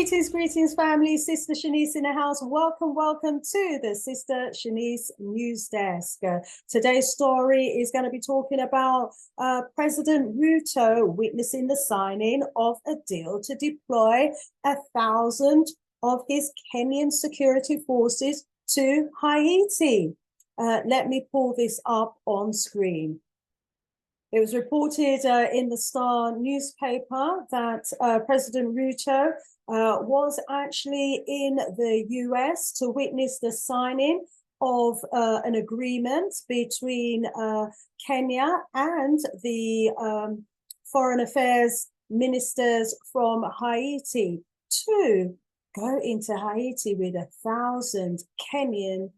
Greetings, family. Sister Shanice in the house. Welcome to the Sister Shanice News Desk. Today's story is going to be talking about President Ruto witnessing the signing of a deal to deploy 1,000 of his Kenyan security forces to Haiti. Let me pull this up on screen. It was reported in the Star newspaper that President Ruto was actually in the US to witness the signing of an agreement between Kenya and the foreign affairs ministers from Haiti to go into Haiti with 1,000 Kenyan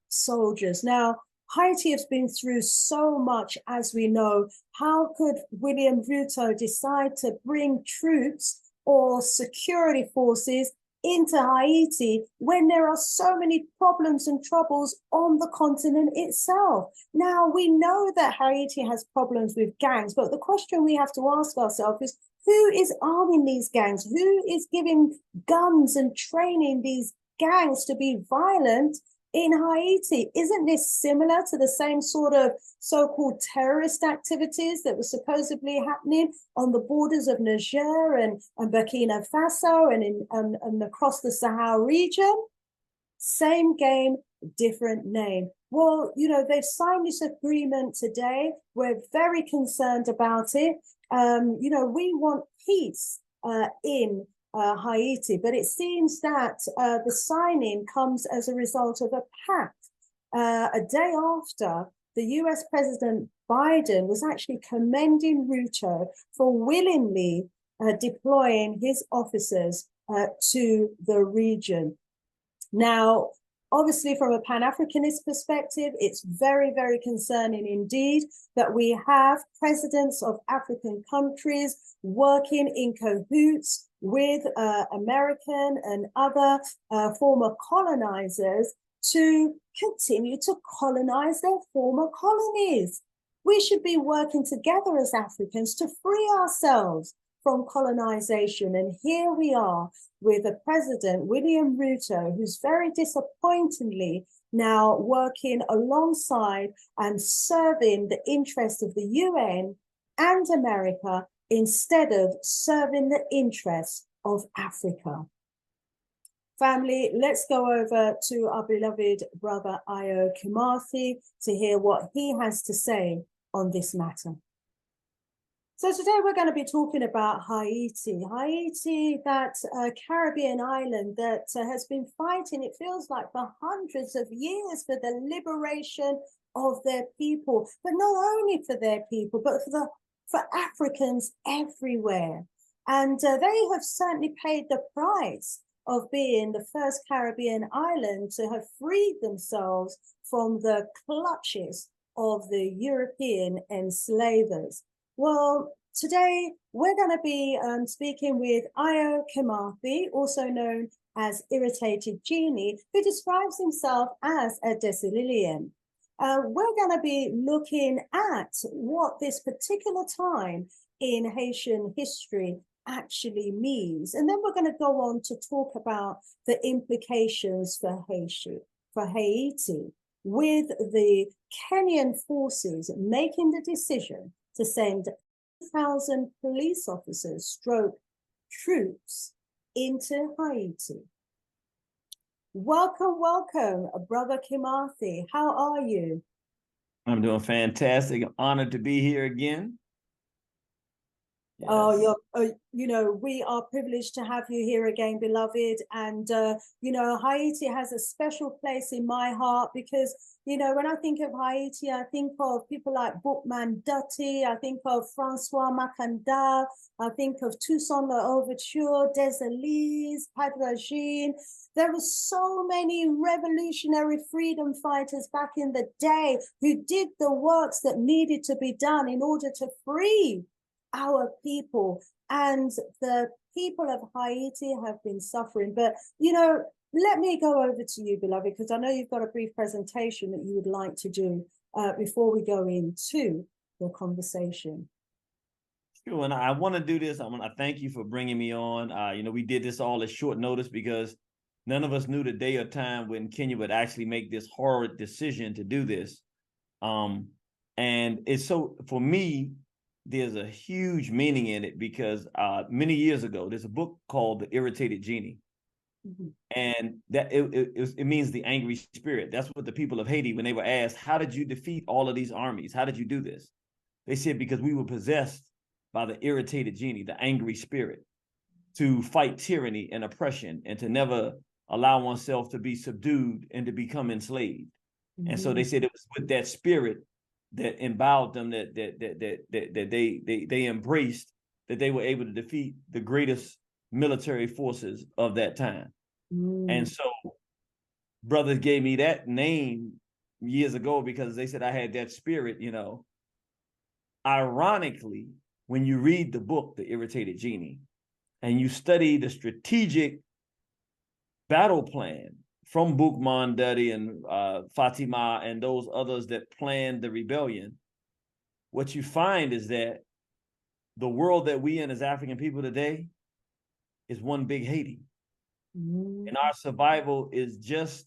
soldiers. Now, Haiti has been through so much, as we know. How could William Ruto decide to bring troops or security forces into Haiti when there are so many problems and troubles on the continent itself? Now, we know that Haiti has problems with gangs, but the question we have to ask ourselves is, who is arming these gangs? Who is giving guns and training these gangs to be violent in Haiti? Isn't this similar to the same sort of so-called terrorist activities that were supposedly happening on the borders of Niger and Burkina Faso and across the Sahel region? Same game, different name. Well, you know, they've signed this agreement today. We're very concerned about it. You know, we want peace in Haiti, but it seems that the signing comes as a result of a pact. A day after, the US President Biden was actually commending Ruto for willingly deploying his officers to the region. Now, obviously, from a Pan-Africanist perspective, it's very, very concerning indeed that we have presidents of African countries working in cahoots with American and other former colonizers to continue to colonize their former colonies. We should be working together as Africans to free ourselves from colonization. And here we are with a president, William Ruto, who's very disappointingly now working alongside and serving the interests of the UN and America instead of serving the interests of Africa. Family, let's go over to our beloved brother Ayo Kimathi to hear what he has to say on this matter. So today we're going to be talking about Haiti. Haiti, that Caribbean island that has been fighting, it feels like, for hundreds of years for the liberation of their people, but not only for their people, but for Africans everywhere. And they have certainly paid the price of being the first Caribbean island to have freed themselves from the clutches of the European enslavers. Well, today we're going to be speaking with Ayo Kimathi, also known as Irritated Genie, who describes himself as a Desililian. We're going to be looking at what this particular time in Haitian history actually means. And then we're going to go on to talk about the implications for Haiti, with the Kenyan forces making the decision to send 1,000 police officers stroke troops into Haiti. Welcome, Brother Kimathi. How are you? I'm doing fantastic. I'm honored to be here again. Yes. Oh, you know, we are privileged to have you here again, beloved. And, you know, Haiti has a special place in my heart because, you know, when I think of Haiti, I think of people like Boukman Dutty, I think of Francois Macanda, I think of Toussaint L'Ouverture, Destabilise, Padragine. There were so many revolutionary freedom fighters back in the day who did the works that needed to be done in order to free our people. And the people of Haiti have been suffering. But, you know, let me go over to you, beloved, because I know you've got a brief presentation that you would like to do before we go into the conversation. Cool. And I want to do this. I thank you for bringing me on. We did this all at short notice because none of us knew the day or time when Kenya would actually make this horrid decision to do this. And it's so, for me, there's a huge meaning in it because many years ago, there's a book called The Irritated Genie. Mm-hmm. And that it means the angry spirit. That's what the people of Haiti, when they were asked, how did you defeat all of these armies? How did you do this? They said, because we were possessed by the irritated genie, the angry spirit, to fight tyranny and oppression and to never allow oneself to be subdued and to become enslaved. Mm-hmm. And so they said it was with that spirit that endowed them, that they embraced, that they were able to defeat the greatest military forces of that time. Mm. And so brothers gave me that name years ago because they said I had that spirit, Ironically, when you read the book, The Irritated Genie, and you study the strategic battle plan from Boukman Duddy and Fatima and those others that planned the rebellion, what you find is that the world that we in as African people today is one big Haiti. Mm-hmm. And our survival is just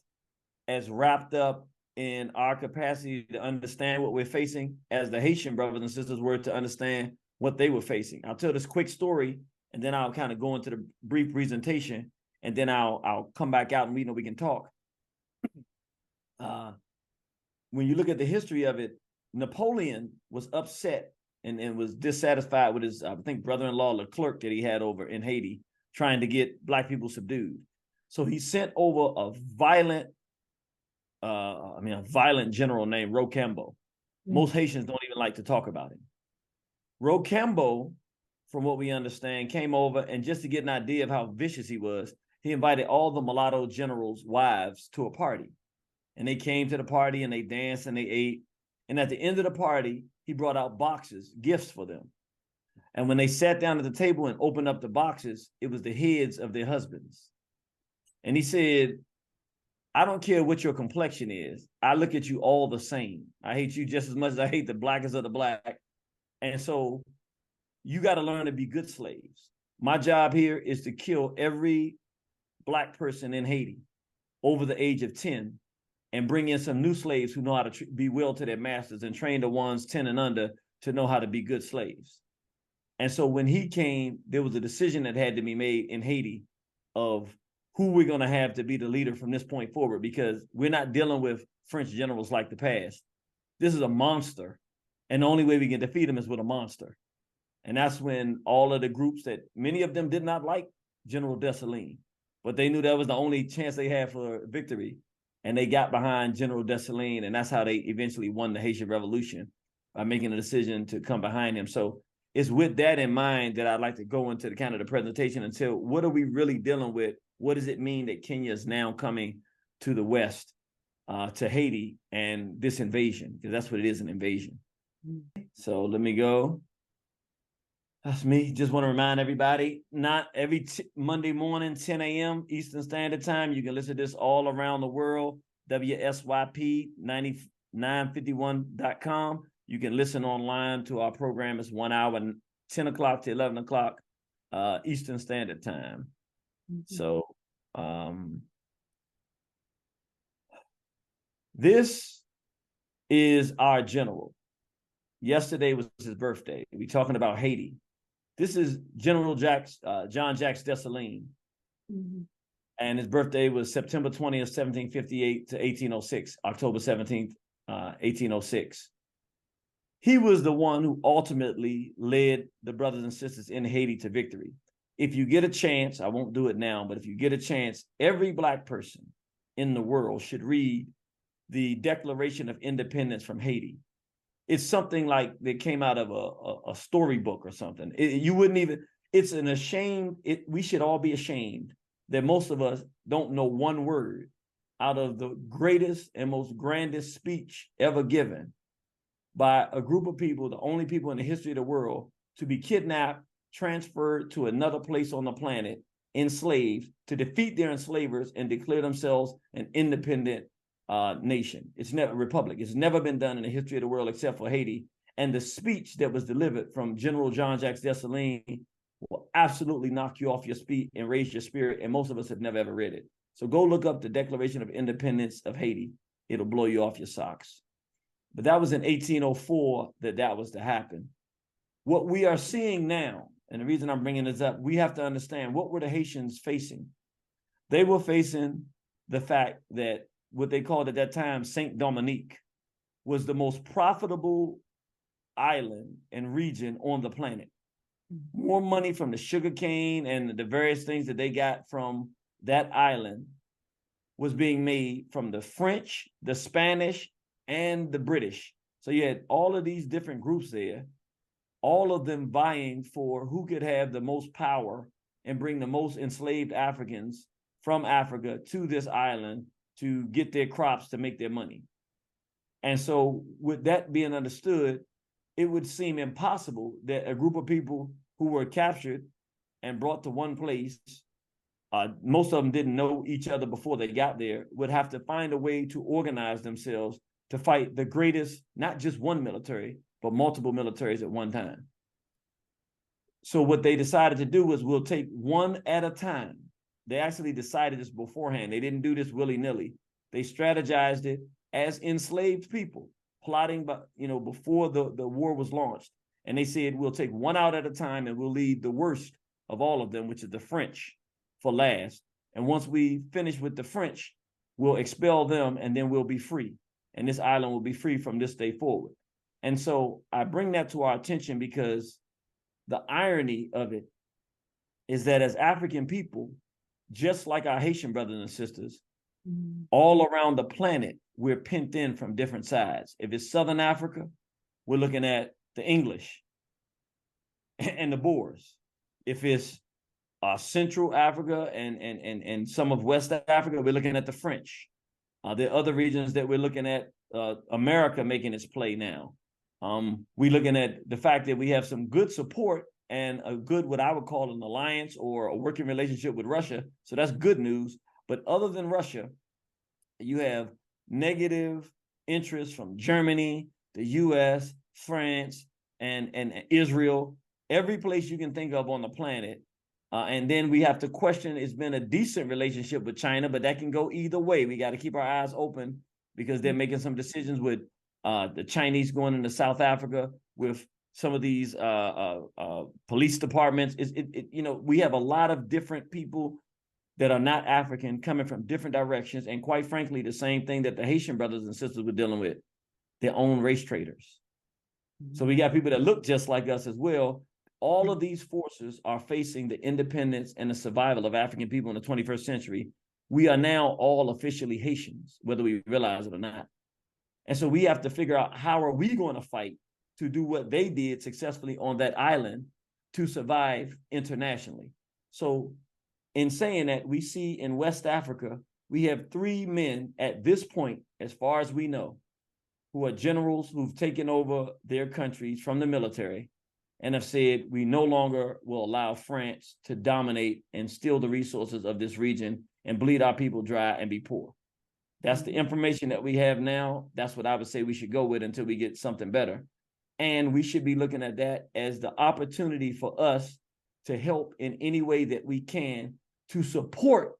as wrapped up in our capacity to understand what we're facing as the Haitian brothers and sisters were to understand what they were facing. I'll tell this quick story, and then I'll kind of go into the brief presentation, and then I'll come back out and we can talk. When you look at the history of it, Napoleon was upset and was dissatisfied with his, I think, brother-in-law Leclerc that he had over in Haiti, trying to get Black people subdued. So he sent over a violent general named Rochambeau. Most Haitians don't even like to talk about him. Rochambeau, from what we understand, came over, and just to get an idea of how vicious he was, he invited all the mulatto generals' wives to a party. And they came to the party and they danced and they ate. And at the end of the party, he brought out boxes, gifts for them. And when they sat down at the table and opened up the boxes, it was the heads of their husbands. And he said, I don't care what your complexion is. I look at you all the same. I hate you just as much as I hate the blackest of the black. And so you got to learn to be good slaves. My job here is to kill every Black person in Haiti over the age of 10 and bring in some new slaves who know how to be well to their masters and train the ones 10 and under to know how to be good slaves. And so when he came, there was a decision that had to be made in Haiti of who we're going to have to be the leader from this point forward, because we're not dealing with French generals like the past. This is a monster. And the only way we can defeat him is with a monster. And that's when all of the groups that many of them did not like General Dessalines, but they knew that was the only chance they had for victory. And they got behind General Dessalines, and that's how they eventually won the Haitian Revolution, by making a decision to come behind him. So it's with that in mind that I'd like to go into the kind of the presentation and tell what are we really dealing with? What does it mean that Kenya is now coming to the West, to Haiti, and this invasion? Because that's what it is, an invasion. So let me go. That's me. Just want to remind everybody, not every Monday morning, 10 a.m. Eastern Standard Time. You can listen to this all around the world, WSYP9951.com. You can listen online to our program. It's 1 hour, 10 o'clock to 11 o'clock Eastern Standard Time. Mm-hmm. So this is our general. Yesterday was his birthday. We're talking about Haiti. This is General John Jacques Dessalines. Mm-hmm. And his birthday was September 20th, 1758 to 1806, October 17th, 1806. He was the one who ultimately led the brothers and sisters in Haiti to victory. If you get a chance, I won't do it now, but if you get a chance, every Black person in the world should read the Declaration of Independence from Haiti. It's something like that came out of a storybook or something. It's an ashamed, we should all be ashamed that most of us don't know one word out of the greatest and most grandest speech ever given by a group of people, the only people in the history of the world to be kidnapped, transferred to another place on the planet, enslaved, to defeat their enslavers and declare themselves an independent nation. It's never a republic. It's never been done in the history of the world except for Haiti. And the speech that was delivered from General Jean-Jacques Dessalines will absolutely knock you off your feet and raise your spirit. And most of us have never ever read it. So go look up the Declaration of Independence of Haiti. It'll blow you off your socks. But that was in 1804 that was to happen. What we are seeing now, and the reason I'm bringing this up, we have to understand, what were the Haitians facing? They were facing the fact that what they called at that time Saint Dominique was the most profitable island and region on the planet. More money from the sugarcane and the various things that they got from that island was being made from the French, the Spanish, and the British. So you had all of these different groups there, all of them vying for who could have the most power and bring the most enslaved Africans from Africa to this island to get their crops to make their money. And so with that being understood, it would seem impossible that a group of people who were captured and brought to one place, most of them didn't know each other before they got there, would have to find a way to organize themselves to fight the greatest, not just one military, but multiple militaries at one time. So what they decided to do was, we'll take one at a time. They actually decided this beforehand. They didn't do this willy-nilly. They strategized it as enslaved people, plotting, before the war was launched. And they said, we'll take one out at a time and we'll leave the worst of all of them, which is the French, for last. And once we finish with the French, we'll expel them and then we'll be free. And this island will be free from this day forward. And so I bring that to our attention because the irony of it is that as African people, just like our Haitian brothers and sisters, all around the planet, we're pent in from different sides. If it's Southern Africa, we're looking at the English and the Boers. If it's Central Africa and some of West Africa, we're looking at the French. There are other regions that we're looking at, America making its play now. We're looking at the fact that we have some good support and a good, what I would call an alliance or a working relationship with Russia. So that's good news. But other than Russia, you have negative interests from Germany, the US, France, and Israel, every place you can think of on the planet. And then we have to question, it's been a decent relationship with China, but that can go either way. We got to keep our eyes open because they're making some decisions with the Chinese going into South Africa with some of these police departments. We have a lot of different people that are not African coming from different directions. And quite frankly, the same thing that the Haitian brothers and sisters were dealing with, their own race traders. So we got people that look just like us as well. All of these forces are facing the independence and the survival of African people in the 21st century. We are now all officially Haitians, whether we realize it or not. And so we have to figure out, how are we going to fight to do what they did successfully on that island to survive internationally? So in saying that, we see in West Africa, we have 3 men at this point, as far as we know, who are generals who've taken over their countries from the military and have said, we no longer will allow France to dominate and steal the resources of this region and bleed our people dry and be poor. That's the information that we have now. That's what I would say we should go with until we get something better. And we should be looking at that as the opportunity for us to help in any way that we can to support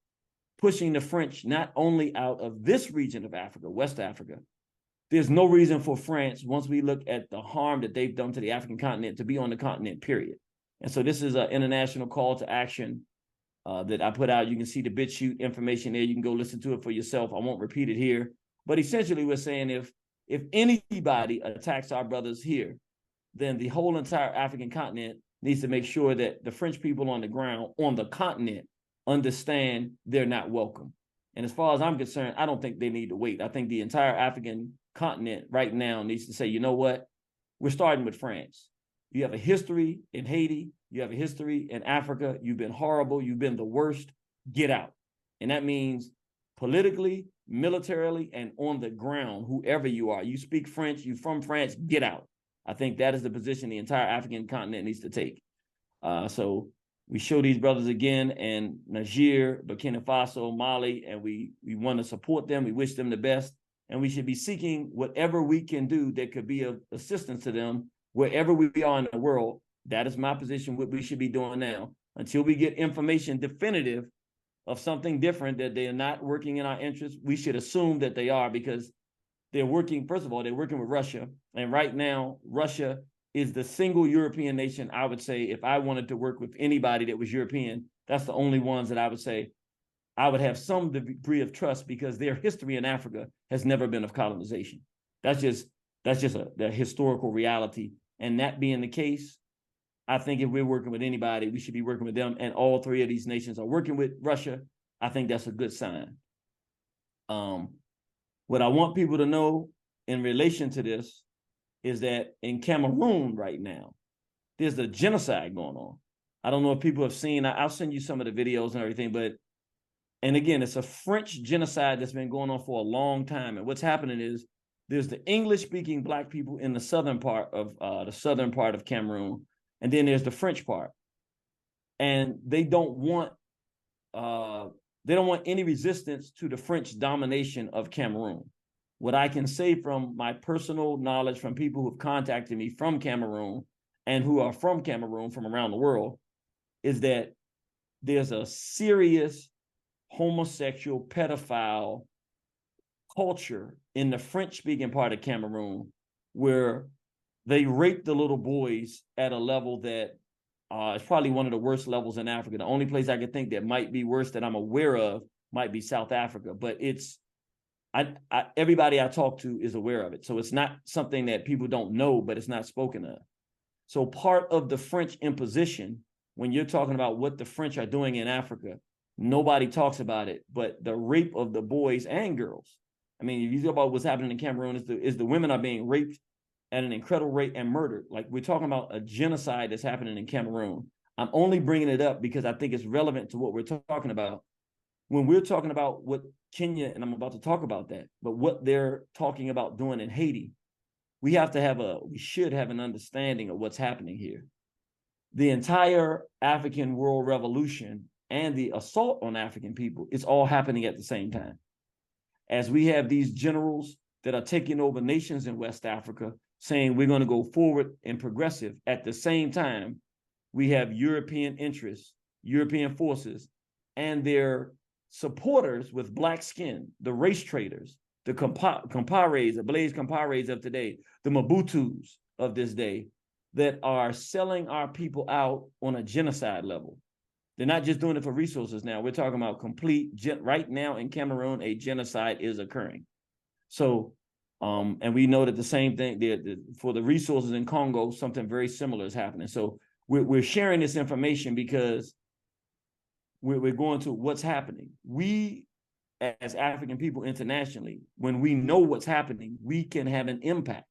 pushing the French not only out of this region of Africa, West Africa. There's no reason for France, once we look at the harm that they've done to the African continent, to be on the continent, period. And so this is an international call to action that I put out. You can see the BitChute information there. You can go listen to it for yourself. I won't repeat it here. But essentially, we're saying if anybody attacks our brothers here, then the whole entire African continent needs to make sure that the French people on the ground, on the continent, understand they're not welcome. And as far as I'm concerned, I don't think they need to wait. I think the entire African continent right now needs to say, you know what? We're starting with France. You have a history in Haiti. You have a history in Africa. You've been horrible. You've been the worst. Get out. And that means politically, militarily, and on the ground, whoever you are. You speak French, you're from France, get out. I think that is the position the entire African continent needs to take. So we show these brothers again in Niger, Burkina Faso, Mali, and we want to support them. We wish them the best. and we should be seeking whatever we can do that could be of assistance to them wherever we are in the world. That is my position, what we should be doing now. Until we get information definitive of something different, that they are not working in our interest, we should assume that they are, because they're working, first of all, they're working with Russia. And right now, Russia is the single European nation, I would say, if I wanted to work with anybody that was European, that's the only ones that I would say I would have some degree of trust, because their history in Africa has never been of colonization. That's just the historical reality. And that being the case, I think if we're working with anybody, we should be working with them. And all three of these nations are working with Russia. I think that's a good sign. What I want people to know in relation to this is that in Cameroon right now, there's a genocide going on. I don't know if people have seen, I'll send you some of the videos and everything, but, and again, it's a French genocide that's been going on for a long time. And what's happening is there's the English-speaking Black people in the southern part of Cameroon, and then there's the French part. And they don't want any resistance to the French domination of Cameroon. What I can say from my personal knowledge from people who've contacted me from Cameroon and who are from Cameroon from around the world is that there's a serious homosexual pedophile culture in the French-speaking part of Cameroon, where they rape the little boys at a level that it's probably one of the worst levels in Africa. The only place I could think that might be worse that I'm aware of might be South Africa, but it's, everybody I talk to is aware of it. So it's not something that people don't know, but it's not spoken of. So part of the French imposition, when you're talking about what the French are doing in Africa, nobody talks about it, but the rape of the boys and girls. I mean, if you talk about what's happening in Cameroon, is the women are being raped at an incredible rate and murdered. Like, we're talking about a genocide that's happening in Cameroon. I'm only bringing it up because I think it's relevant to what we're talking about. When we're talking about what Kenya, and I'm about to talk about that, but what they're talking about doing in Haiti, we should have an understanding of what's happening here. The entire African world revolution and the assault on African people is all happening at the same time. As we have these generals that are taking over nations in West Africa, saying we're going to go forward and progressive, at the same time, we have European interests, European forces, and their supporters with Black skin, the race traders, the compares, the Blaise Compaorés of today, the Mobutus of this day, that are selling our people out on a genocide level. They're not just doing it for resources now. We're talking about right now in Cameroon, a genocide is occurring. So, and we know that the same thing, for the resources in Congo, something very similar is happening. So we're sharing this information because we're going to what's happening. We, as African people internationally, when we know what's happening, we can have an impact.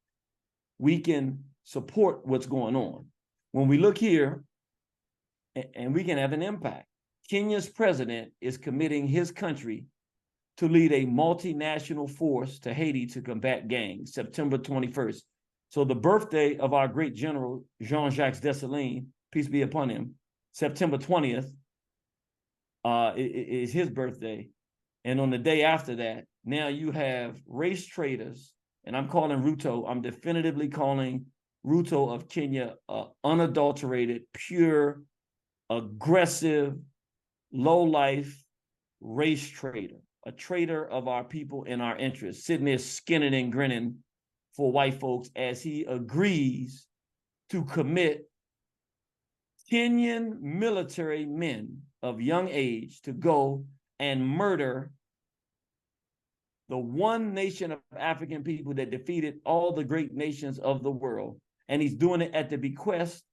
We can support what's going on. When we look here, and we can have an impact. Kenya's president is committing his country to lead a multinational force to Haiti to combat gangs, September 21st. So the birthday of our great general, Jean-Jacques Dessalines, peace be upon him, September 20th, is his birthday. And on the day after that, now you have race traders, and I'm definitively calling Ruto of Kenya unadulterated, pure, aggressive, low-life race trader, a traitor of our people and our interests, sitting there skinning and grinning for white folks as he agrees to commit Kenyan military men of young age to go and murder the one nation of African people that defeated all the great nations of the world. And he's doing it at the bequest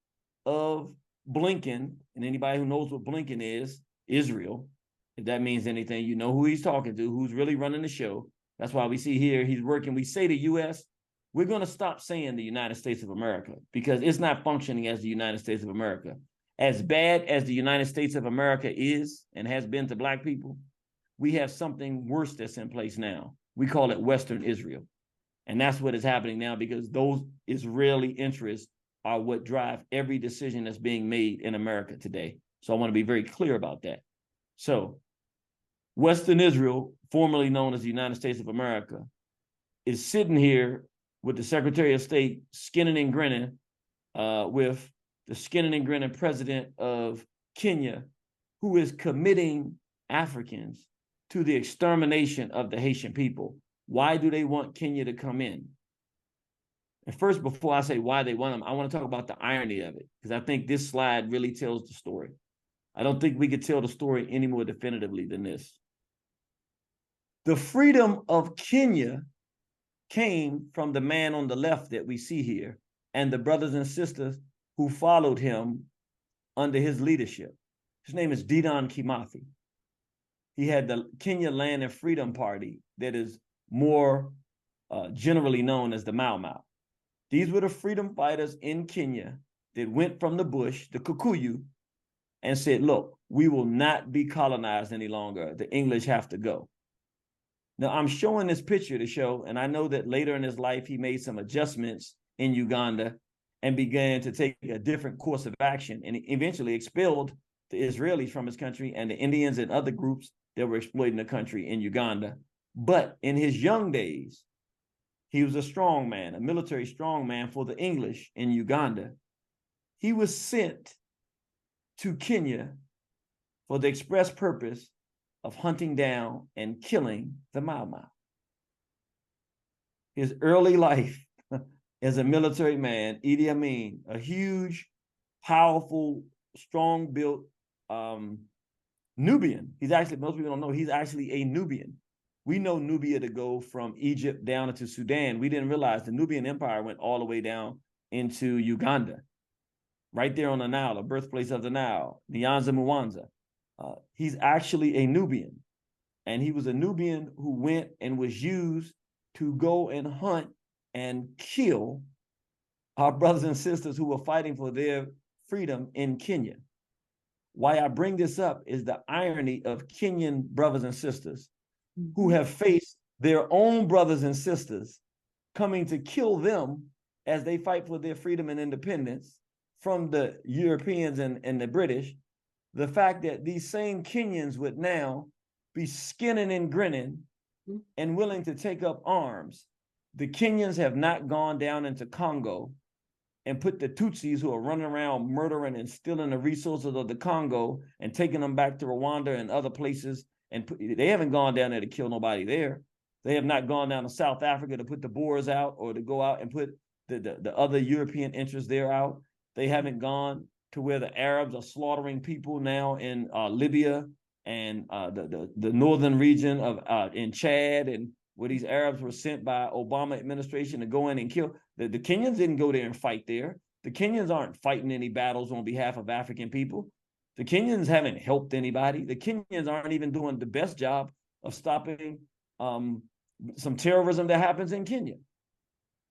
of Blinken, and anybody who knows what Blinken is, Israel, if that means anything, you know who he's talking to, who's really running the show. That's why we see here he's working. We say the U.S., we're going to stop saying the United States of America because it's not functioning as the United States of America. As bad as the United States of America is and has been to Black people, we have something worse that's in place now. We call it Western Israel. And that's what is happening now because those Israeli interests are what drive every decision that's being made in America today. So I want to be very clear about that. So Western Israel, formerly known as the United States of America, is sitting here with the Secretary of State skinning and grinning with the skinning and grinning president of Kenya, who is committing Africans to the extermination of the Haitian people. Why do they want Kenya to come in? And first, before I say why they want them, I want to talk about the irony of it, because I think this slide really tells the story. I don't think we could tell the story any more definitively than this. The freedom of Kenya came from the man on the left that we see here and the brothers and sisters who followed him under his leadership. His name is Ayo Kimathi. He had the Kenya Land and Freedom Party that is more generally known as the Mau Mau. These were the freedom fighters in Kenya that went from the bush, the Kikuyu, and said, look, we will not be colonized any longer. The English have to go. Now, I'm showing this picture to show, and I know that later in his life, he made some adjustments in Uganda and began to take a different course of action and eventually expelled the Israelis from his country and the Indians and other groups that were exploiting the country in Uganda. But in his young days, he was a strong man, a military strong man for the English in Uganda. He was sent to Kenya for the express purpose of hunting down and killing the Mau Mau. His early life as a military man, Idi Amin, a huge, powerful, strong-built Nubian. He's actually, most people don't know, he's actually a Nubian. We know Nubia to go from Egypt down into Sudan. We didn't realize the Nubian Empire went all the way down into Uganda, right there on the Nile, the birthplace of the Nile, Nyanza Mwanza. He's actually a Nubian, and he was a Nubian who went and was used to go and hunt and kill our brothers and sisters who were fighting for their freedom in Kenya. Why I bring this up is the irony of Kenyan brothers and sisters who have faced their own brothers and sisters coming to kill them as they fight for their freedom and independence from the Europeans and the British. The fact that these same Kenyans would now be skinning and grinning and willing to take up arms. The Kenyans have not gone down into Congo and put the Tutsis who are running around murdering and stealing the resources of the Congo and taking them back to Rwanda and other places. And they haven't gone down there to kill nobody there. They have not gone down to South Africa to put the Boers out or to go out and put the other European interests there out. They haven't gone to where the Arabs are slaughtering people now in Libya and the northern region of in Chad, and where these Arabs were sent by Obama administration to go in and kill. The Kenyans didn't go there and fight there. The Kenyans aren't fighting any battles on behalf of African people. The Kenyans haven't helped anybody. The Kenyans aren't even doing the best job of stopping some terrorism that happens in Kenya.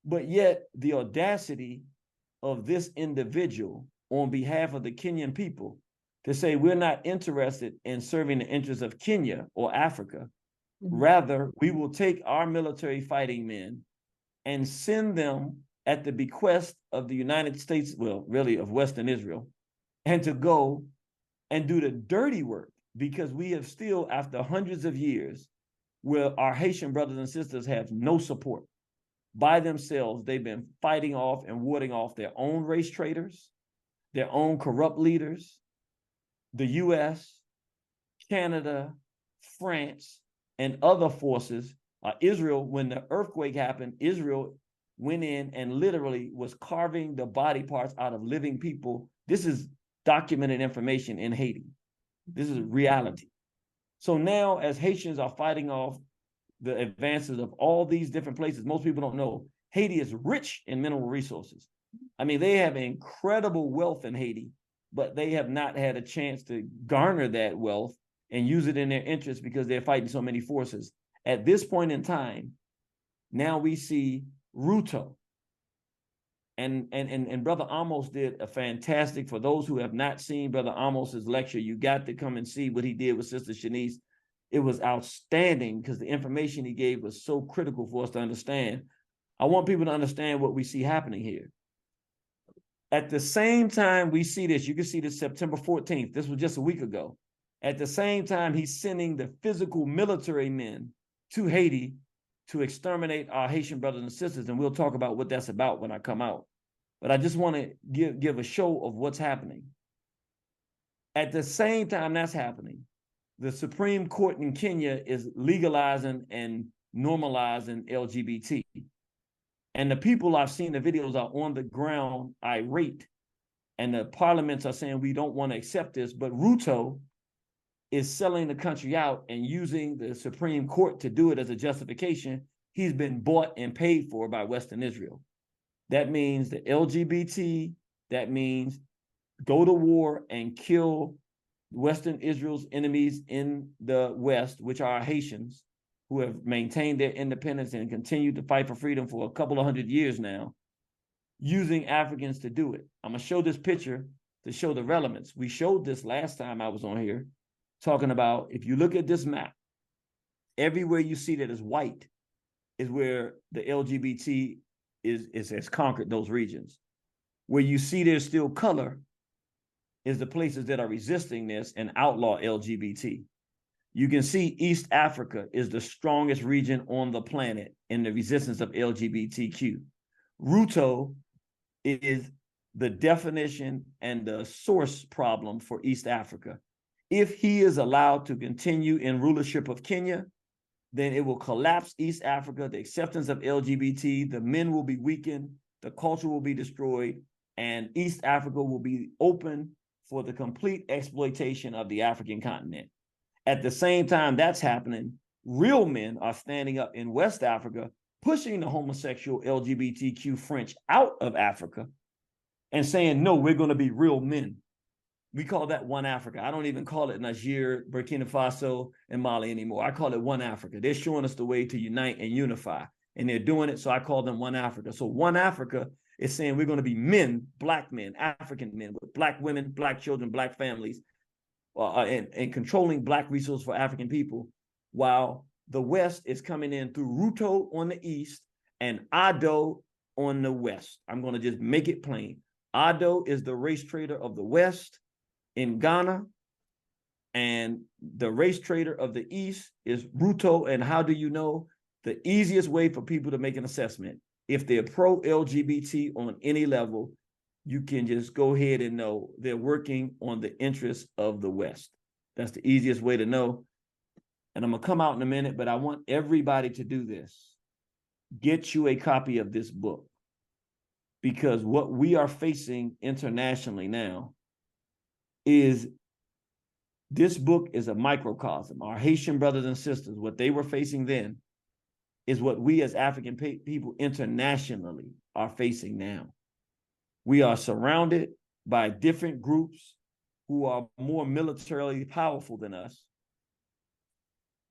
But yet the audacity of this individual on behalf of the Kenyan people to say we're not interested in serving the interests of Kenya or Africa. Rather, we will take our military fighting men and send them at the bequest of the United States, well, really of Western Israel, and to go and do the dirty work, because we have still, after hundreds of years, where our Haitian brothers and sisters have no support. By themselves, they've been fighting off and warding off their own race traitors, their own corrupt leaders, the US, Canada, France, and other forces. Israel, when the earthquake happened, Israel went in and literally was carving the body parts out of living people. This is documented information in Haiti. This is reality. So now, as Haitians are fighting off the advances of all these different places, most people don't know, Haiti is rich in mineral resources. I mean, they have incredible wealth in Haiti, but they have not had a chance to garner that wealth and use it in their interest because they're fighting so many forces. At this point in time, now we see Ruto. And Brother Amos did a fantastic, for those who have not seen Brother Amos's lecture, you got to come and see what he did with Sister Shanice. It was outstanding because the information he gave was so critical for us to understand. I want people to understand what we see happening here. At the same time we see this, you can see this September 14th. This was just a week ago. At the same time, he's sending the physical military men to Haiti to exterminate our Haitian brothers and sisters, and we'll talk about what that's about when I come out. But I just want to give a show of what's happening. At the same time that's happening, the Supreme Court in Kenya is legalizing and normalizing LGBT. And the people I've seen the videos are on the ground irate. And the parliaments are saying we don't want to accept this, but Ruto is selling the country out and using the Supreme Court to do it as a justification. He's been bought and paid for by Western Israel. That means the LGBT, that means go to war and kill Western Israel's enemies in the West, which are Haitians, who have maintained their independence and continued to fight for freedom for a couple of hundred years now, using Africans to do it. I'm going to show this picture to show the relevance. We showed this last time I was on here, talking about, if you look at this map, everywhere you see that is white is where the LGBT has conquered those regions. Where you see there's still color is the places that are resisting this and outlaw LGBT. You can see East Africa is the strongest region on the planet in the resistance of LGBTQ. Ruto is the definition and the source problem for East Africa. If he is allowed to continue in rulership of Kenya, then it will collapse East Africa, the acceptance of LGBT, the men will be weakened, the culture will be destroyed, and East Africa will be open for the complete exploitation of the African continent. At the same time that's happening, real men are standing up in West Africa, pushing the homosexual LGBTQ French out of Africa and saying, no, we're going to be real men. We call that One Africa. I don't even call it Niger, Burkina Faso, and Mali anymore. I call it One Africa. They're showing us the way to unite and unify, and they're doing it, so I call them One Africa. So One Africa is saying we're going to be men, Black men, African men, with Black women, Black children, Black families, and controlling Black resources for African people, while the West is coming in through Ruto on the East and Ado on the West. I'm going to just make it plain. Ado is the race trader of the West in Ghana, and the race trader of the East is Ruto. And how do you know? The easiest way for people to make an assessment, if they're pro-LGBT on any level, you can just go ahead and know they're working on the interests of the West. That's the easiest way to know. And I'm going to come out in a minute, but I want everybody to do this. Get you a copy of this book, because what we are facing internationally now is, this book is a microcosm. Our Haitian brothers and sisters, what they were facing then is what we as African people internationally are facing now. We are surrounded by different groups who are more militarily powerful than us.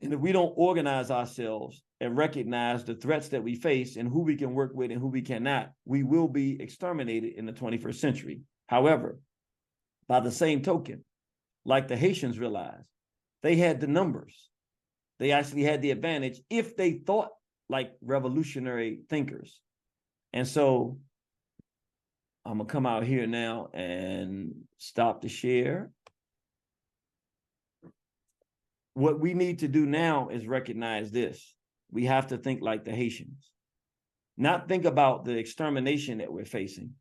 And if we don't organize ourselves and recognize the threats that we face and who we can work with and who we cannot, we will be exterminated in the 21st century. However, by the same token, like the Haitians realized, they had the numbers. They actually had the advantage if they thought like revolutionary thinkers. And so I'm going to come out here now and stop the share. What we need to do now is recognize this. We have to think like the Haitians, not think about the extermination that we're facing,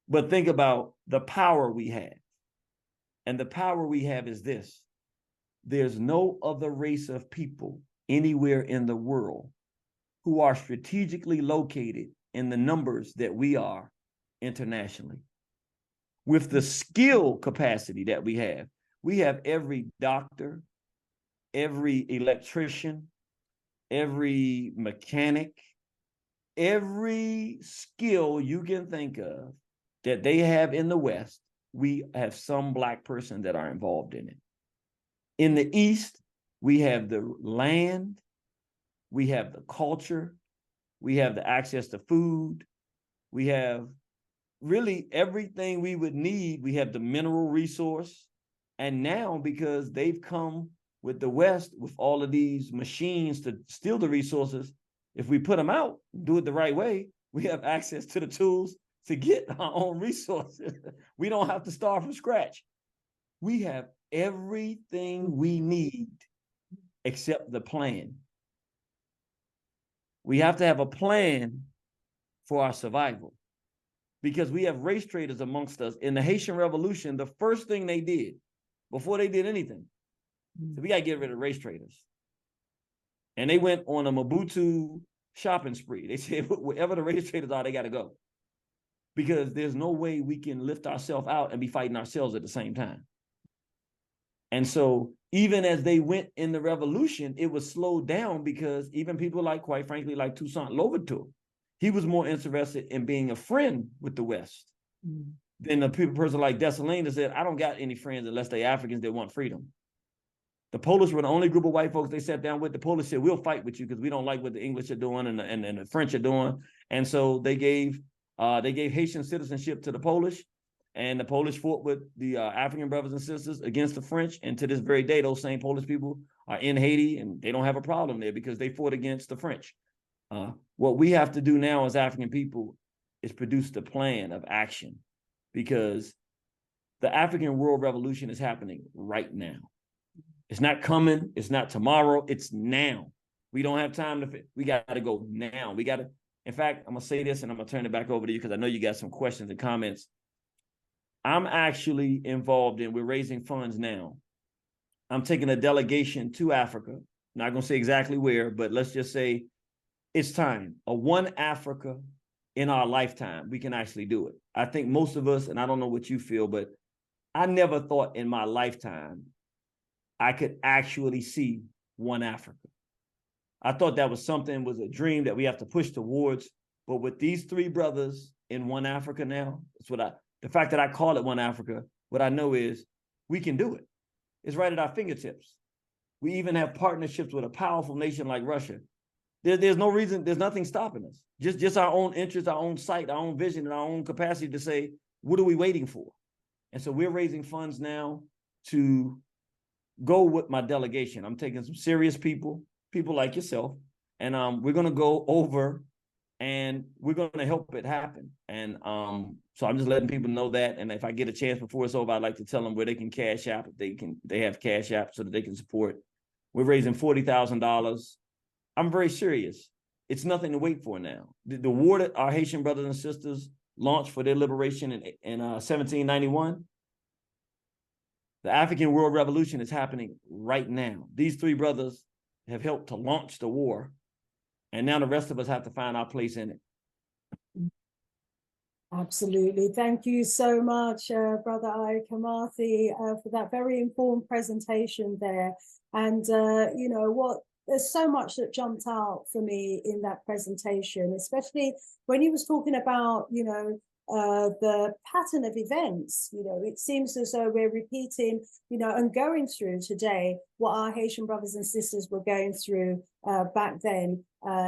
but think about the power we have. And the power we have is this: there's no other race of people anywhere in the world who are strategically located in the numbers that we are internationally. With the skill capacity that we have every doctor, every electrician, every mechanic, every skill you can think of that they have in the West, we have some Black person that are involved in it. In the East, we have the land, we have the culture, we have the access to food, we have really everything we would need. We have the mineral resource. And now, because they've come with the West with all of these machines to steal the resources, if we put them out, do it the right way, we have access to the tools to get our own resources. We don't have to start from scratch. We have everything we need except the plan. We have to have a plan for our survival, because we have race traders amongst us. In the Haitian Revolution, the first thing they did before they did anything, so we got to get rid of race traders. And they went on a Mobutu shopping spree. They said, wherever the race traders are, they got to go, because there's no way we can lift ourselves out and be fighting ourselves at the same time. And so even as they went in the revolution, it was slowed down, because even people like, quite frankly, like Toussaint Louverture, he was more interested in being a friend with the West than a person like Dessalines that said, I don't got any friends unless they're Africans that want freedom. The Polish were the only group of white folks they sat down with. The Polish said, we'll fight with you because we don't like what the English are doing and the French are doing. And so they gave Haitian citizenship to the Polish, and the Polish fought with the African brothers and sisters against the French. And to this very day, those same Polish people are in Haiti, and they don't have a problem there because they fought against the French. What we have to do now as African people is produce the plan of action, because the African world revolution is happening right now. It's not coming. It's not tomorrow. It's now. We don't have time to fit. We got to go now. We got to. In fact, I'm going to say this and I'm going to turn it back over to you because I know you got some questions and comments. I'm actually involved in, we're raising funds now. I'm taking a delegation to Africa. Not going to say exactly where, but let's just say it's time. A one Africa in our lifetime, we can actually do it. I think most of us, and I don't know what you feel, but I never thought in my lifetime I could actually see one Africa. I thought that was was a dream that we have to push towards. But with these three brothers in one Africa now, that's the fact that I call it one Africa, what I know is we can do it. It's right at our fingertips. We even have partnerships with a powerful nation like Russia. There's no reason, there's nothing stopping us. Just our own interest, our own sight, our own vision, and our own capacity to say, what are we waiting for? And so we're raising funds now to go with my delegation. I'm taking some serious people like yourself, and we're going to go over and we're going to help it happen. And so I'm just letting people know that. And if I get a chance before it's over, I'd like to tell them where they can cash app. They have cash app so that they can support. We're raising $40,000. I'm very serious. It's nothing to wait for now. The war that our Haitian brothers and sisters launched for their liberation in 1791, the African world revolution is happening right now. These three brothers have helped to launch the war, and now the rest of us have to find our place in it. Absolutely. Thank you so much, Brother Ayo Kimathi, for that very informed presentation there. And you know what? There's so much that jumped out for me in that presentation, especially when he was talking about, you know, the pattern of events. You know, it seems as though we're repeating, you know, and going through today what our Haitian brothers and sisters were going through back then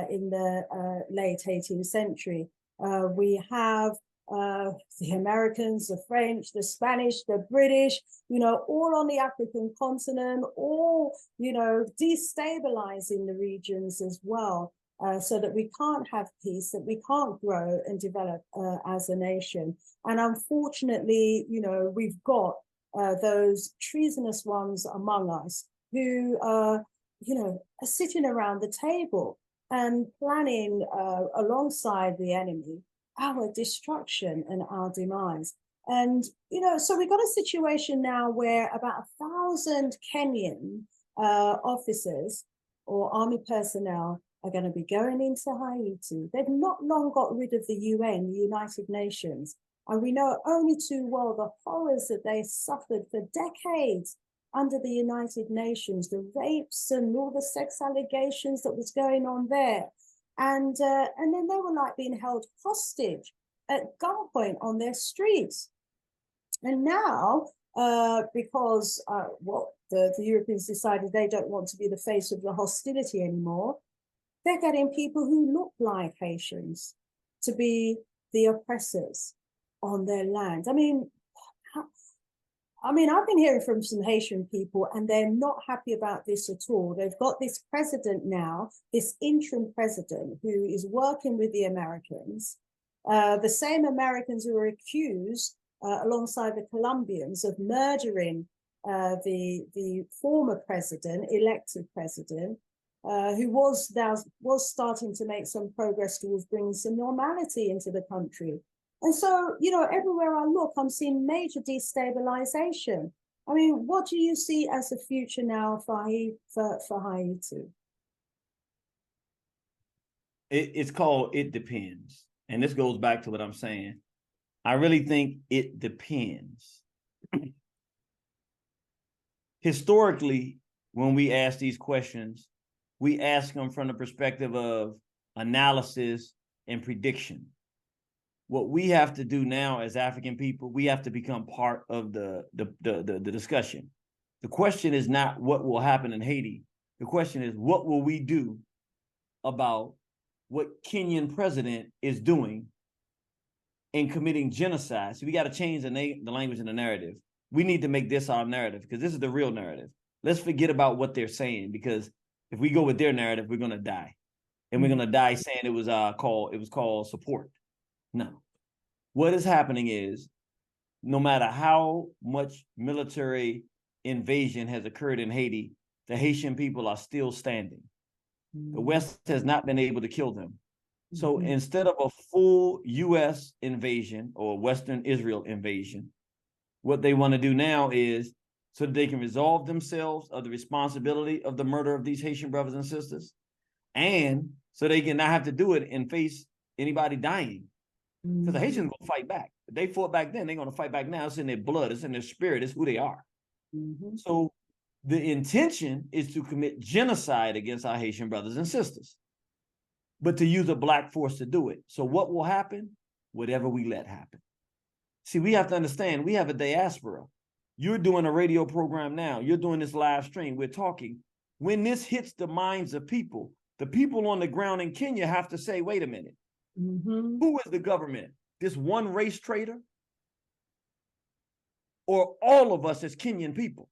in the late 18th century. We have the Americans, the French, the Spanish, the British, you know, all on the African continent, all, you know, destabilizing the regions as well, so that we can't have peace, that we can't grow and develop as a nation. And unfortunately, you know, we've got those treasonous ones among us who, you know, are sitting around the table and planning alongside the enemy our destruction and our demise. And, you know, so we've got a situation now where about 1,000 Kenyan officers or army personnel are going to be going into Haiti. They've not long got rid of the UN, the United Nations. And we know only too well the horrors that they suffered for decades under the United Nations, the rapes and all the sex allegations that was going on there. And then they were like being held hostage at gunpoint on their streets. And now, because the Europeans decided they don't want to be the face of the hostility anymore, they're getting people who look like Haitians to be the oppressors on their land. I mean, I've been hearing from some Haitian people, and they're not happy about this at all. They've got this president now, this interim president, who is working with the Americans, the same Americans who are accused, alongside the Colombians, of murdering the former president, elected president. who was starting to make some progress towards bringing some normality into the country. And so, you know, everywhere I look, I'm seeing major destabilisation. I mean, what do you see as the future now for Haiti? It's called It Depends. And this goes back to what I'm saying. I really think it depends. Historically, when we ask these questions, we ask them from the perspective of analysis and prediction. What we have to do now as African people, we have to become part of the discussion. The question is not what will happen in Haiti. The question is, what will we do about what Kenyan president is doing in committing genocide? So we got to change the language and the narrative. We need to make this our narrative, because this is the real narrative. Let's forget about what they're saying, because if we go with their narrative, we're going to die. And we're going to die saying it was called support. No. What is happening is, no matter how much military invasion has occurred in Haiti, the Haitian people are still standing. The West has not been able to kill them. So instead of a full U.S. invasion or Western Israel invasion, what they want to do now is so that they can resolve themselves of the responsibility of the murder of these Haitian brothers and sisters, and so they can not have to do it and face anybody dying. Because the Haitians will fight back. If they fought back then, they're going to fight back now. It's in their blood. It's in their spirit. It's who they are. So the intention is to commit genocide against our Haitian brothers and sisters, but to use a black force to do it. So what will happen? Whatever we let happen. See, we have to understand, we have a diaspora. You're doing a radio program now. You're doing this live stream. We're talking. When this hits the minds of people, the people on the ground in Kenya have to say, wait a minute. Who is the government? This one race traitor? Or all of us as Kenyan people?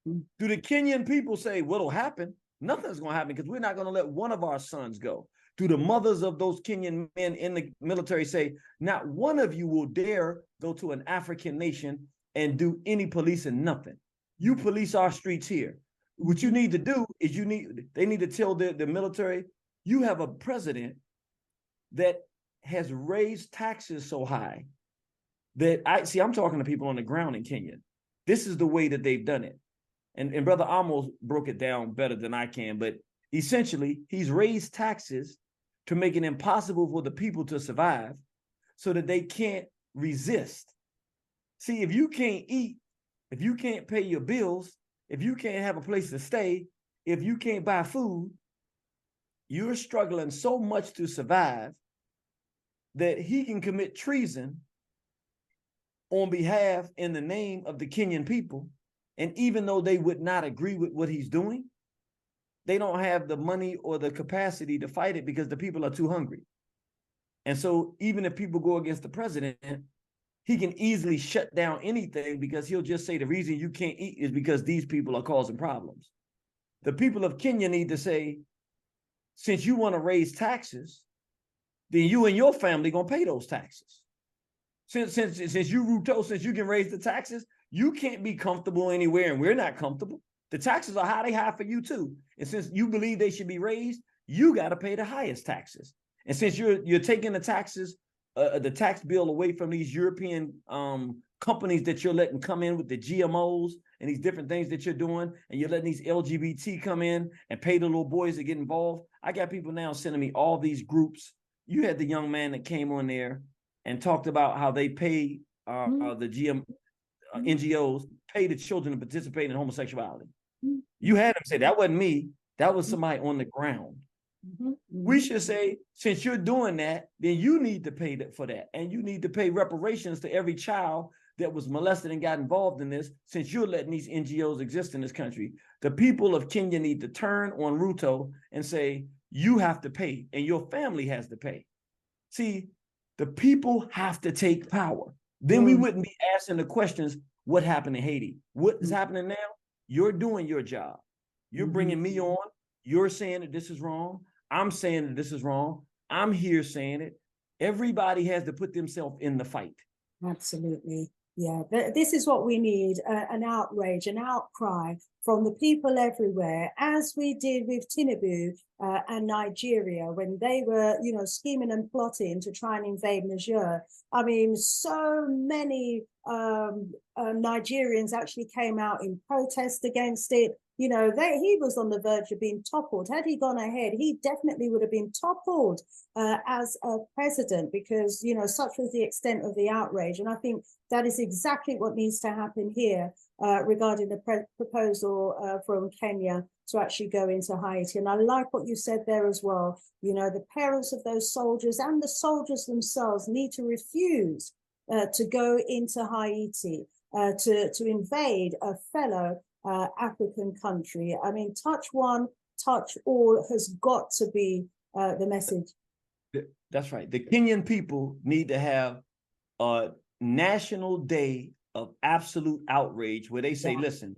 Do the Kenyan people say, what'll happen? Nothing's going to happen, because we're not going to let one of our sons go. Do the mothers of those Kenyan men in the military say, not one of you will dare go to an African nation and do any policing, nothing. You police our streets here. What you need to do is they need to tell the military, you have a president that has raised taxes so high that I'm talking to people on the ground in Kenya. This is the way that they've done it. And Brother Amos broke it down better than I can, but essentially he's raised taxes to make it impossible for the people to survive so that they can't resist. See, if you can't eat, if you can't pay your bills, if you can't have a place to stay, if you can't buy food, you're struggling so much to survive that he can commit treason on behalf in the name of the Kenyan people. And even though they would not agree with what he's doing, they don't have the money or the capacity to fight it because the people are too hungry. And so even if people go against the president, he can easily shut down anything, because he'll just say the reason you can't eat is because these people are causing problems. The people of Kenya need to say, since you want to raise taxes, then you and your family gonna pay those taxes. Since you Ruto, since you can raise the taxes, you can't be comfortable anywhere, and we're not comfortable. The taxes are high, they high for you too. And since you believe they should be raised, you got to pay the highest taxes. And since you're taking the taxes, the tax bill away from these European companies that you're letting come in with the GMOs and these different things that you're doing, and you're letting these LGBT come in and pay the little boys to get involved. I got people now sending me all these groups. You had the young man that came on there and talked about how they pay the NGOs pay the children to participate in homosexuality. You had him say, that wasn't me. That was somebody on the ground. We should say, since you're doing that, then you need to pay for that. And you need to pay reparations to every child that was molested and got involved in this, since you're letting these NGOs exist in this country. The people of Kenya need to turn on Ruto and say, you have to pay, and your family has to pay. See, the people have to take power. Then we wouldn't be asking the questions, what happened in Haiti? What is happening now? You're doing your job. You're bringing me on. You're saying that this is wrong. I'm saying that this is wrong. I'm here saying it. Everybody has to put themselves in the fight. Absolutely. Yeah, this is what we need, an outrage, an outcry from the people everywhere, as we did with Tinubu and Nigeria when they were, you know, scheming and plotting to try and invade Niger. I mean, so many Nigerians actually came out in protest against it. You know, he was on the verge of being toppled. Had he gone ahead, he definitely would have been toppled as a president, because, you know, such was the extent of the outrage. And I think that is exactly what needs to happen here regarding the proposal from Kenya to actually go into Haiti. And I like what you said there as well. You know, the parents of those soldiers and the soldiers themselves need to refuse to go into Haiti, to invade a fellow African country. I mean, touch one, touch all has got to be the message. That's right. The Kenyan people need to have a national day of absolute outrage where they say, listen,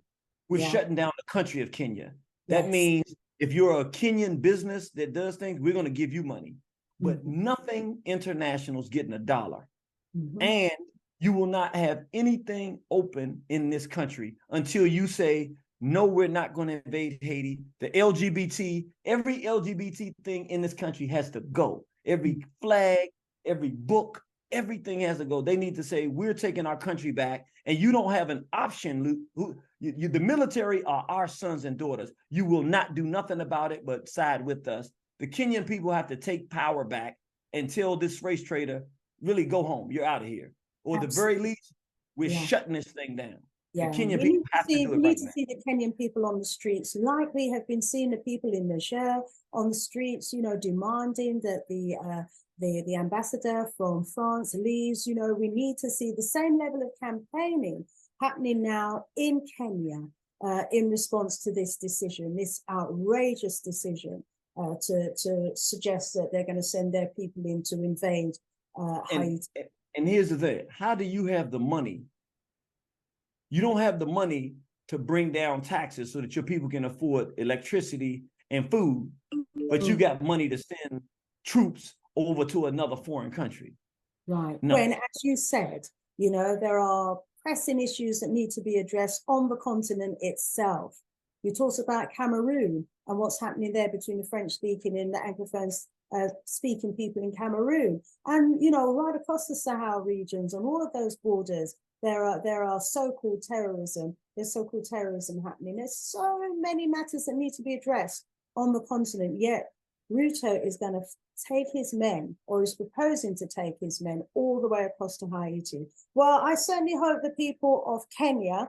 we're shutting down the country of Kenya. That means if you're a Kenyan business that does things, we're going to give you money. But nothing international is getting $1. And you will not have anything open in this country until you say, no, we're not going to invade Haiti. The LGBT, every LGBT thing in this country has to go. Every flag, every book, everything has to go. They need to say, we're taking our country back, and you don't have an option. The military are our sons and daughters. You will not do nothing about it but side with us. The Kenyan people have to take power back and tell this race trader, really go home. You're out of here. Or at the very least, we're shutting this thing down. Yeah, the Kenyan people have to do it right now. We need to see the Kenyan people on the streets, like we have been seeing the people in Niger on the streets, you know, demanding that the ambassador from France leaves. You know, we need to see the same level of campaigning happening now in Kenya in response to this decision, this outrageous decision to suggest that they're going to send their people in to invade Haiti. And here's the thing: how do you have the money? You don't have the money to bring down taxes so that your people can afford electricity and food, but you got money to send troops over to another foreign country. Right. No. When, as you said, you know, there are pressing issues that need to be addressed on the continent itself. You talked about Cameroon and what's happening there between the French-speaking and the Anglophone speaking people in Cameroon. And, you know, right across the Sahel regions, on all of those borders, there are so-called terrorism. There's so-called terrorism happening. There's so many matters that need to be addressed on the continent, yet Ruto is going to take his men, or is proposing to take his men all the way across to Haiti. Well, I certainly hope the people of Kenya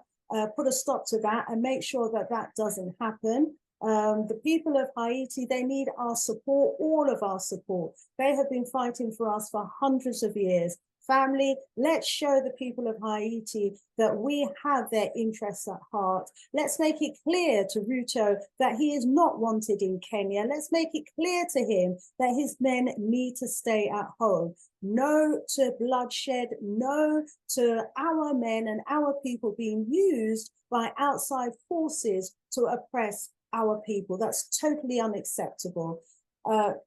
put a stop to that and make sure that that doesn't happen. The people of Haiti, they need our support, all of our support. They have been fighting for us for hundreds of years. Family, let's show the people of Haiti that we have their interests at heart. Let's make it clear to Ruto that he is not wanted in Kenya. Let's make it clear to him that his men need to stay at home. No to bloodshed, no to our men and our people being used by outside forces to oppress our people. That's totally unacceptable. Ayo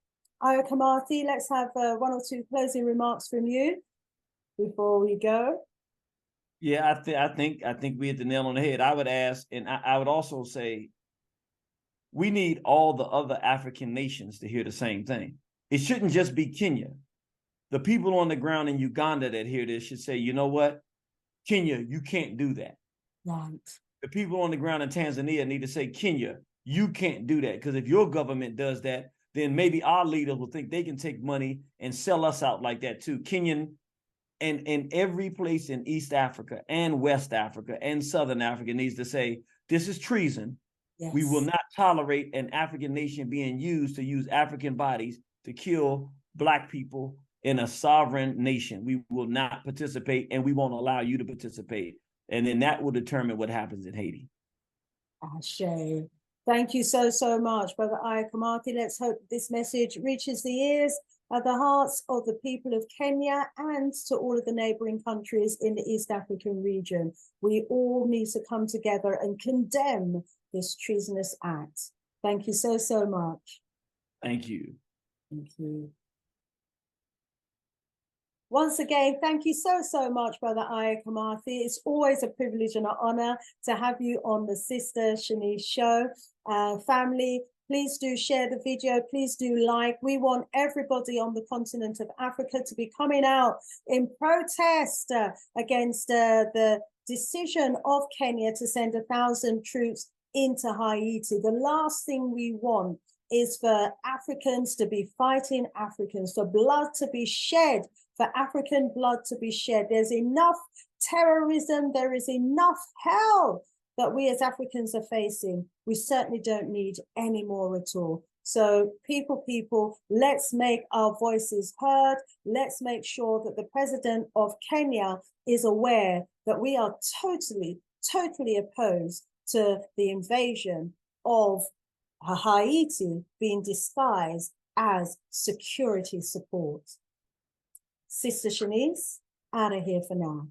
Kimathi, let's have one or two closing remarks from you before we go. Yeah, I think we hit the nail on the head. I would ask, and I would also say, we need all the other African nations to hear the same thing. It shouldn't just be Kenya. The people on the ground in Uganda that hear this should say, you know what, Kenya, you can't do that. Right. The people on the ground in Tanzania need to say, Kenya, you can't do that, because if your government does that, then maybe our leaders will think they can take money and sell us out like that too. Kenyan, and in every place in East Africa and West Africa and Southern Africa needs to say, this is treason. Yes. We will not tolerate an African nation being used to use African bodies to kill Black people in a sovereign nation. We will not participate, and we won't allow you to participate. And then that will determine what happens in Haiti. Ashe. Thank you so much, Brother Ayo Kimathi. Let's hope this message reaches the ears of the hearts of the people of Kenya and to all of the neighboring countries in the East African region. We all need to come together and condemn this treasonous act. Thank you so much. Thank you. Thank you. Once again, thank you so much, Brother Ayo Kimathi. It's always a privilege and an honor to have you on the Sister Shanice show. Family, please do share the video. Please do like. We want everybody on the continent of Africa to be coming out in protest against the decision of Kenya to send 1,000 troops into Haiti. The last thing we want is for Africans to be fighting Africans, for blood to be shed, for African blood to be shed. There's enough terrorism, there is enough hell that we as Africans are facing. We certainly don't need any more at all. So people, let's make our voices heard. Let's make sure that the president of Kenya is aware that we are totally opposed to the invasion of Haiti being disguised as security support. Sister Shanice, out of here for now.